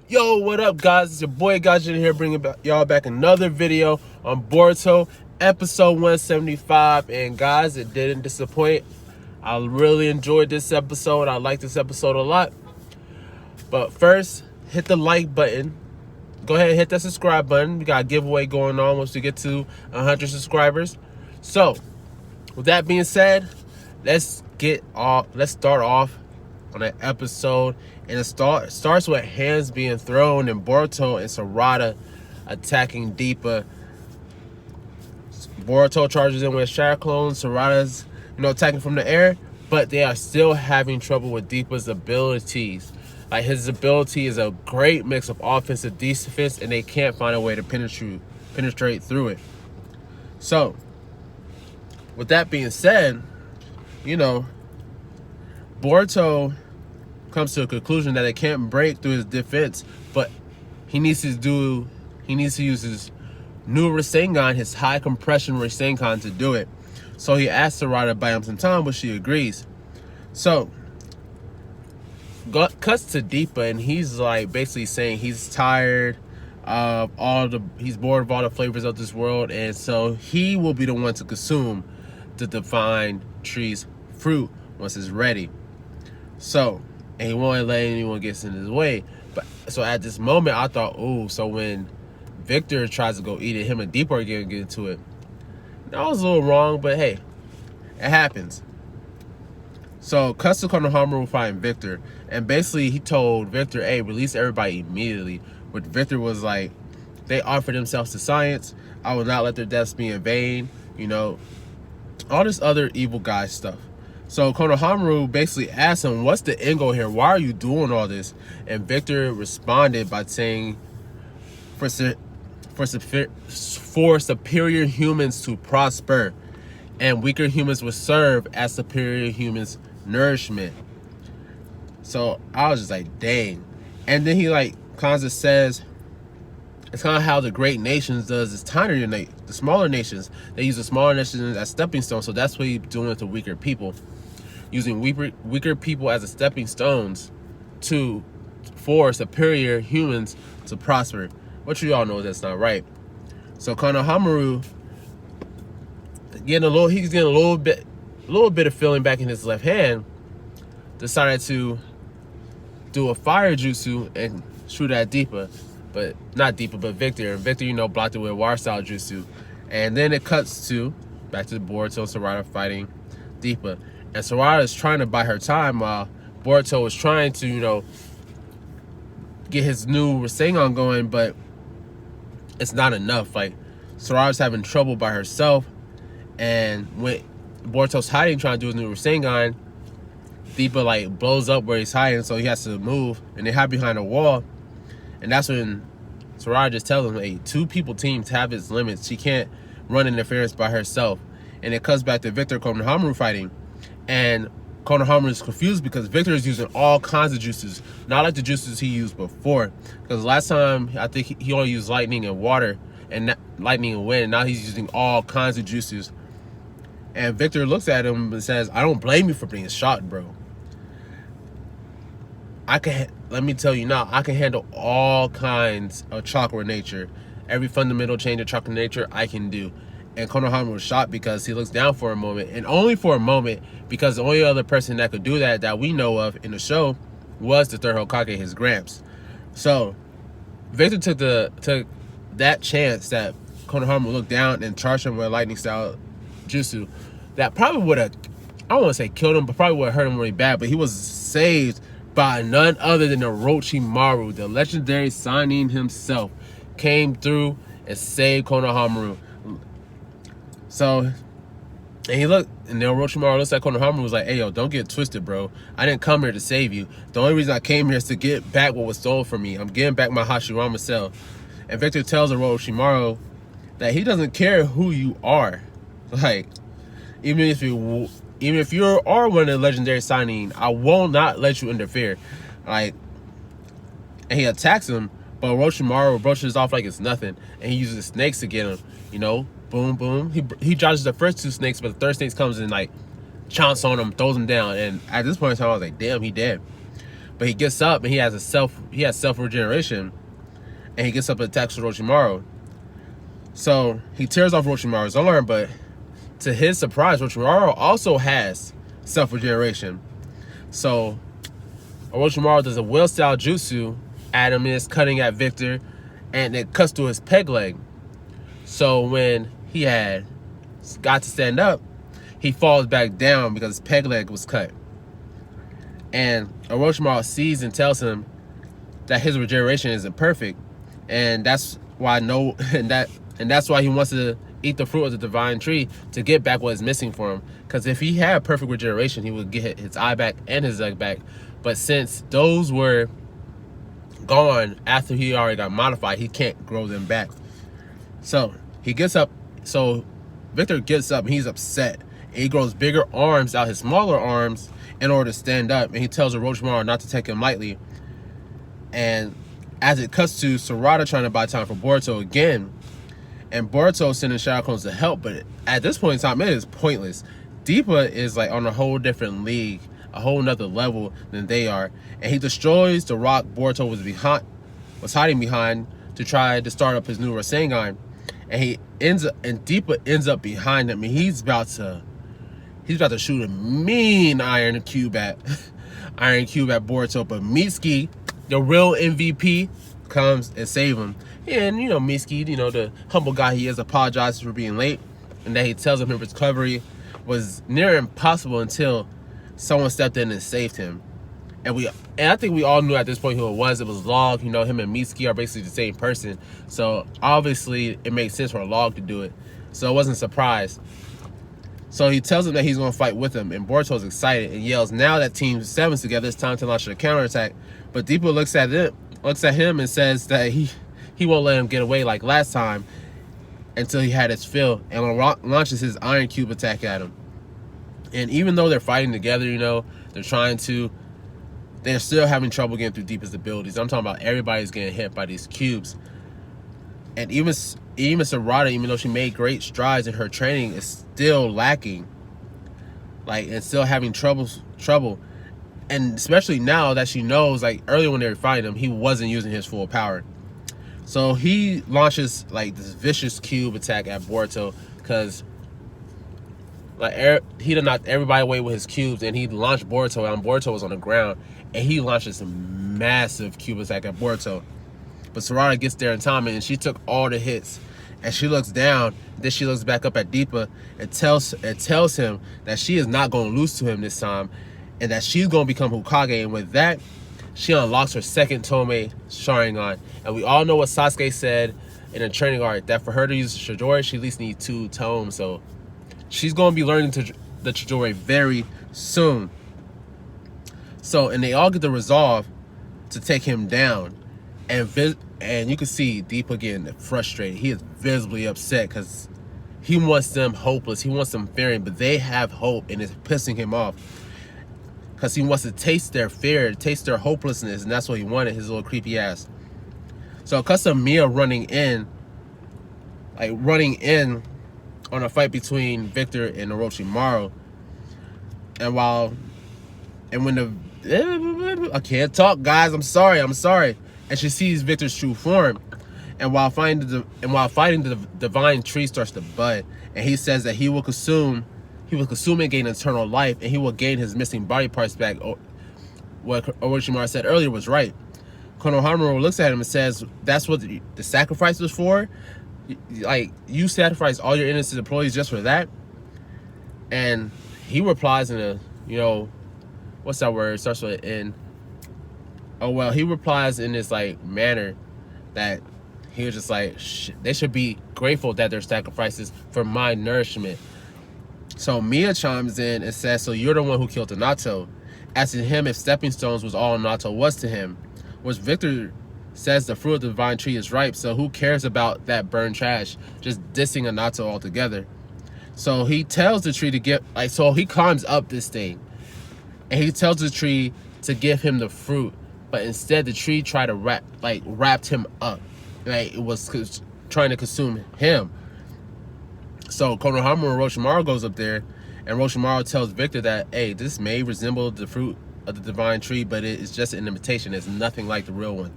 Yo, what up, guys? It's your boy Gajin here, bringing y'all back another video on Boruto, episode 175. And guys, it didn't disappoint. I really enjoyed this episode. I like this episode a lot. But first, hit the like button. Go ahead and hit that subscribe button. We got a giveaway going on once we get to 100 subscribers. So, with that being said, let's start off on an episode, and it starts with hands being thrown and Boruto and Sarada attacking Deepa. Boruto charges in with Shadow Clone. Sarada's attacking from the air, but they are still having trouble with Deepa's abilities. Like, his ability is a great mix of offense and defense, and they can't find a way to penetrate through it. So, with that being said, Boruto comes to a conclusion that it can't break through his defense, but he needs to use his new Rasengan, his high compression Rasengan, to do it. So he asks Sarada to buy him some time, but she agrees. So cuts to Deepa, and he's like basically saying he's tired of he's bored of all the flavors of this world, and so he will be the one to consume the divine tree's fruit once it's ready. So, and he won't let anyone get in his way. But so at this moment, I thought, oh, so when Victor tries to go eat it, him and Deepa are gonna get into it. That was a little wrong, but hey, it happens. So cuts to Konohamaru fighting Victor, and basically he told Victor, hey, release everybody immediately. But Victor was like, they offered themselves to science. I will not let their deaths be in vain. All this other evil guy stuff. So Konohamaru basically asked him, what's the end goal here? Why are you doing all this? And Victor responded by saying, for superior humans to prosper, and weaker humans will serve as superior humans' nourishment. So I was just like, dang. And then he kind of says, it's kind of how the great nations does is tinier than the smaller nations. They use the smaller nations as stepping stones. So that's what he's doing with the weaker people. Using weaker people as a stepping stones for superior humans to prosper. But you all know that's not right. So Konohamaru he's getting a little bit of feeling back in his left hand, decided to do a fire jutsu and shoot at Deepa. But not Deepa, but Victor. And Victor, blocked it with water style jutsu. And then it cuts back to Boruto and Sarada fighting Deepa. And Sarada is trying to buy her time while Boruto is trying to, get his new Rasengan going, but it's not enough. Like, Sarada's having trouble by herself, and when Boruto's hiding, trying to do his new Rasengan, Deepa blows up where he's hiding, so he has to move, and they hide behind a wall. And that's when Sarada just tells him, hey, two people teams have its limits. She can't run interference by herself. And it comes back to Victor Konohamaru fighting. And Konohamaru is confused because Victor is using all kinds of juices, not like the juices he used before. Because last time, I think he only used lightning and water, and lightning and wind. And now he's using all kinds of juices. And Victor looks at him and says, I don't blame you for being shot, bro. Let me tell you now, I can handle all kinds of chakra nature. Every fundamental change of chakra nature I can do. And Konohamaru was shot because he looks down for a moment, and only for a moment, because the only other person that could do that we know of in the show was the third Hokage, his Gramps. So Victor took that chance that Konohamaru looked down and charged him with a lightning style jutsu. That probably would have, I don't want to say killed him, but probably would have hurt him really bad. But he was saved by none other than Orochimaru, the legendary Sannin himself, came through and saved Konohamaru. So, and then Orochimaru looks at Konohamaru and was like, hey, yo, don't get twisted, bro. I didn't come here to save you. The only reason I came here is to get back what was stolen from me. I'm getting back my Hashirama cell. And Victor tells Orochimaru that he doesn't care who you are. Like, even if you are one of the legendary Sannin, I will not let you interfere. And he attacks him, but Orochimaru brushes off like it's nothing, and he uses snakes to get him. Boom, boom. He dodges the first two snakes, but the third snake comes and chomps on him, throws him down. And at this point in time, I was like, damn, he dead. But he gets up and he has self regeneration, and he gets up and attacks Orochimaru. So he tears off Orochimaru's arm, but to his surprise, Orochimaru also has self regeneration. So Orochimaru does a will style jutsu. Adam is cutting at Victor, and it cuts through his peg leg. So when he had got to stand up, he falls back down because his peg leg was cut. And Orochimaru sees and tells him that his regeneration isn't perfect, and that's why that's why he wants to eat the fruit of the divine tree to get back what is missing for him. Because if he had perfect regeneration, he would get his eye back and his leg back. But since those were gone after he already got modified, he can't grow them back. So he gets up. So Victor gets up and he's upset. And he grows bigger arms out his smaller arms in order to stand up. And he tells Orochimaru not to take him lightly. And as it cuts to Sarada trying to buy time for Boruto again, and Boruto sending Shadow Clones to help, but at this point in time, it is pointless. Deepa is like on a whole different league, a whole nother level than they are, and he destroys the rock Boruto was hiding behind to try to start up his new Rasengan, and Deepa ends up behind him, and he's about to shoot a mean Iron Cube at Boruto, but Mitsuki, the real MVP, comes and save him. And Mitsuki, the humble guy he is, apologizes for being late, and that he tells him his recovery was near impossible until someone stepped in and saved him. And I think we all knew at this point who it was. It was Log. Him and Mitsuki are basically the same person, so obviously it makes sense for Log to do it. So it wasn't a surprise. So he tells him that he's going to fight with him, and Boruto's excited and yells, "Now that Team 7's together, it's time to launch a counterattack." But Deepa looks at him and says that he won't let him get away like last time until he had his fill, and launches his Iron Cube attack at him. And even though they're fighting together, they're still having trouble getting through Deepa's abilities. I'm talking about everybody's getting hit by these cubes. And even Sarada, even though she made great strides in her training, is still lacking. And still having trouble. And especially now that she knows, earlier when they were fighting him, he wasn't using his full power. So he launches this vicious cube attack at Boruto, because he did knock everybody away with his cubes, and he launched Boruto, and Boruto was on the ground, and he launches a massive cube attack at Boruto. But Sarada gets there in time, and she took all the hits, and she looks down. Then she looks back up at Deepa and tells him that she is not going to lose to him this time, and that she's going to become Hokage. And with that, she unlocks her second Tome Sharingan. And we all know what Sasuke said in a training arc, that for her to use Chidori, she at least needs 2 tomes. So she's going to be learning the Chidori very soon. So, and they all get the resolve to take him down. And you can see Deepa getting frustrated. He is visibly upset because he wants them hopeless. He wants them fearing, but they have hope, and it's pissing him off. Because he wants to taste their fear, taste their hopelessness, and that's what he wanted, his little creepy ass. So cuts to Mia running in on a fight between Victor and Orochimaru. I can't talk, guys. I'm sorry. And she sees Victor's true form. And while fighting the divine tree starts to bud, and he says that he will consume and gain eternal life, and he will gain his missing body parts back. What Orochimaru said earlier was right. Konohamaru looks at him and says, "That's what the sacrifice was for? You sacrificed all your innocent employees just for that?" And he replies in what's that word? It starts with N. Oh, well, he replies in this manner that he was just they should be grateful that their sacrifices for my nourishment. So Mia chimes in and says, "So you're the one who killed Minato," asking him if stepping stones was all Minato was to him. Which Victor says the fruit of the divine tree is ripe, so who cares about that burned trash? Just dissing Minato altogether. So he tells the tree to get so he climbs up this thing, and he tells the tree to give him the fruit, but instead the tree tried to wrapped him up, it was trying to consume him. So Konohamaru and Orochimaru goes up there, and Orochimaru tells Victor that, hey, this may resemble the fruit of the divine tree, but it is just an imitation. It's nothing like the real one.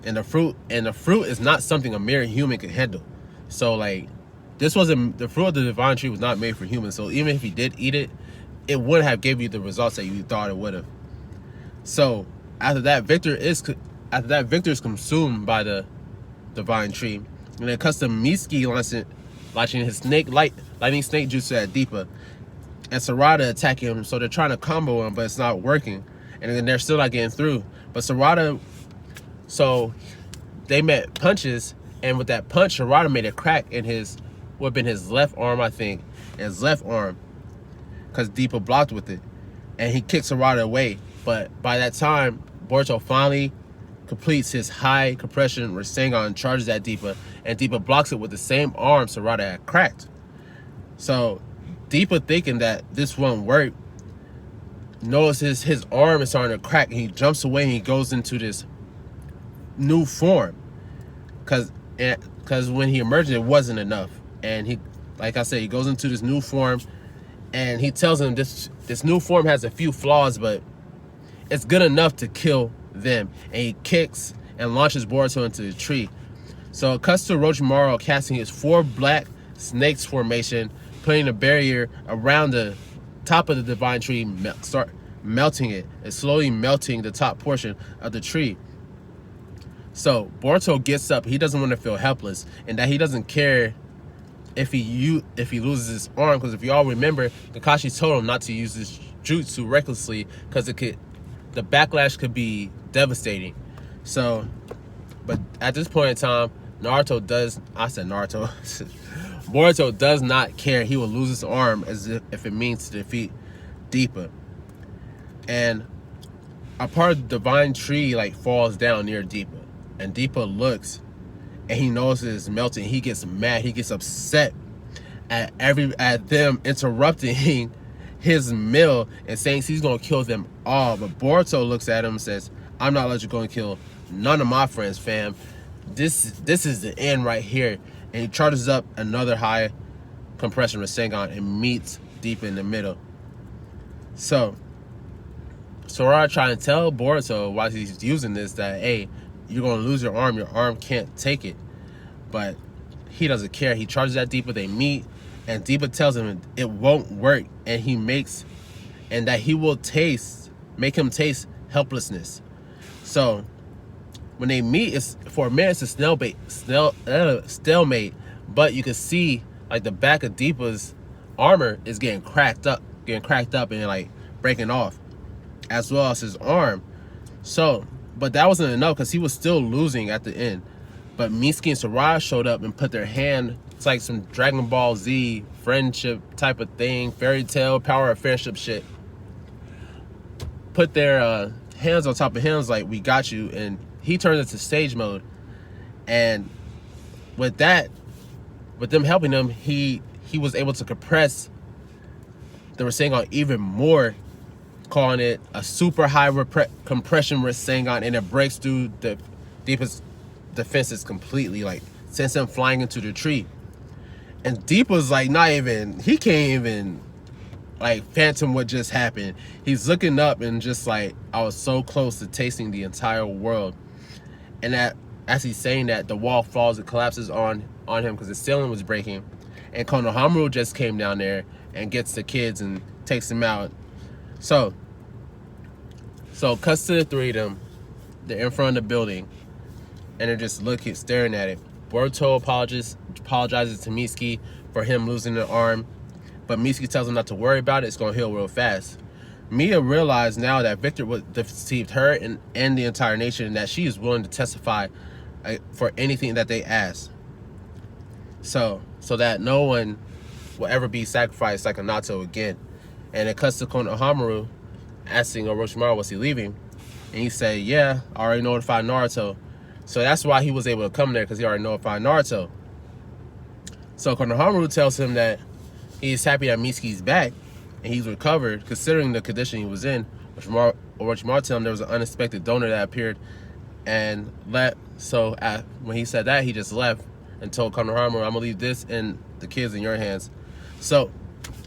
And the fruit is not something a mere human can handle. So like, this wasn't, the fruit of the divine tree was not made for humans. So even if he did eat it, it wouldn't have gave you the results that you thought it would have. So after that, Victor is consumed by the divine tree, and it cuts to Mitsuki launching his lightning snake jutsu at Deepa, and Sarada attacking him. So they're trying to combo him, but it's not working, and then they're still not getting through. But Sarada, so they met punches, and with that punch, Sarada made a crack in his, would have been his left arm, I think, his left arm, because Deepa blocked with it, and he kicked Sarada away. But by that time, Boruto finally completes his high compression Rasengan, charges at Deepa, and Deepa blocks it with the same arm Sarada had cracked. So Deepa, thinking that this won't work, notices his arm is starting to crack, and he jumps away and he goes into this new form. Cause when he emerged, it wasn't enough. And he, like I said, he goes into this new form, and he tells him this new form has a few flaws, but it's good enough to kill them. And he kicks and launches Boruto into the tree. So it cuts to Orochimaru casting his 4 black snakes formation, putting a barrier around the top of the divine tree, start melting it, and slowly melting the top portion of the tree. So Boruto gets up. He doesn't want to feel helpless, and that he doesn't care if he loses his arm, because if you all remember, Kakashi told him not to use this jutsu recklessly, because the backlash could be devastating. So, but at this point in time, Boruto does not care. He will lose his arm as if it means to defeat Deepa. And a part of the divine tree like falls down near Deepa, and Deepa looks, and he notices it's melting. He gets mad. He gets upset at them interrupting his meal and saying he's gonna kill them all. But Boruto looks at him and says, "I'm not letting you go and kill none of my friends, fam. This is the end right here." And he charges up another high compression Rasengan and meets Deepa in the middle. So Sarada trying to tell Boruto while he's using this that, hey, you're gonna lose your arm can't take it. But he doesn't care. He charges at Deepa, they meet, and Deepa tells him it won't work, and that he will make him taste helplessness. So when they meet, it's for a minute, it's a stalemate, but you can see like the back of Deepa's armor is getting cracked up and like breaking off, as well as his arm. So, but that wasn't enough, because he was still losing at the end. But Mitsuki and Sarada showed up and put their hand, it's like some Dragon Ball Z friendship type of thing, fairy tale, power of friendship shit. Put their hands on top of him, like, we got you, and he turned into stage mode. And with them helping him, he was able to compress the Rasengan even more, calling it a super high compression Rasengan, and it breaks through the Deepa's defenses completely, like sends him flying into the tree. And Deepa's like he can't even like phantom what just happened. He's looking up and just like, I was so close to tasting the entire world. And that as he's saying that, the wall falls and collapses on him because the ceiling was breaking. And Konohamaru just came down there and gets the kids and takes them out. So cuts to the 3 of them. They're in front of the building, and they're just staring at it. Boruto apologizes to Mitsuki for him losing an arm, but Mitsuki tells him not to worry about it. It's gonna heal real fast. Mia realized now that Victor deceived her and the entire nation, and that she is willing to testify for anything that they ask. So that no one will ever be sacrificed like a Nato again. And it cuts to Konohamaru asking Orochimaru, was he leaving? And he said, yeah, I already notified Naruto. So that's why he was able to come there, because he already notified Naruto. So Konohamaru tells him that he's happy that Mitsuki's back and he's recovered, considering the condition he was in. Orochimaru tells him there was an unexpected donor that appeared and left. So when he said that, he just left and told Konohamaru, I'm gonna leave this and the kids in your hands. So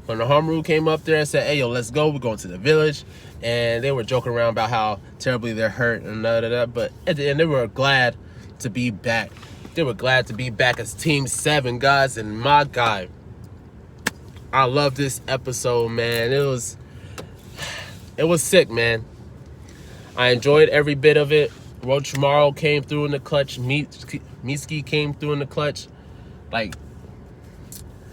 Konohamaru came up there and said, hey, yo, let's go. We're going to the village. And they were joking around about how terribly they're hurt and da. But at the end, they were glad to be back. They were glad to be back as Team 7, guys. And my God, I love this episode, man. It was sick, man. I enjoyed every bit of it. Orochimaru came through in the clutch. Mitsuki came through in the clutch. Like,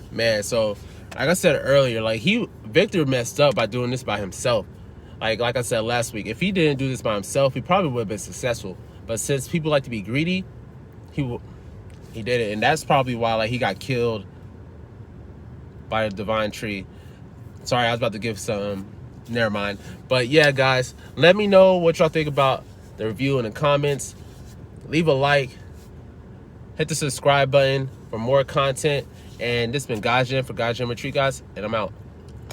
man, so like I said earlier, like Victor messed up by doing this by himself. Like I said last week, if he didn't do this by himself, he probably would have been successful. But since people like to be greedy, he did it, and that's probably why like he got killed by a divine tree. Sorry, I was about to give some. Never mind. But yeah, guys, let me know what y'all think about the review in the comments. Leave a like. Hit the subscribe button for more content. And this has been Gaijin for Gaijin Retreat, guys, and I'm out.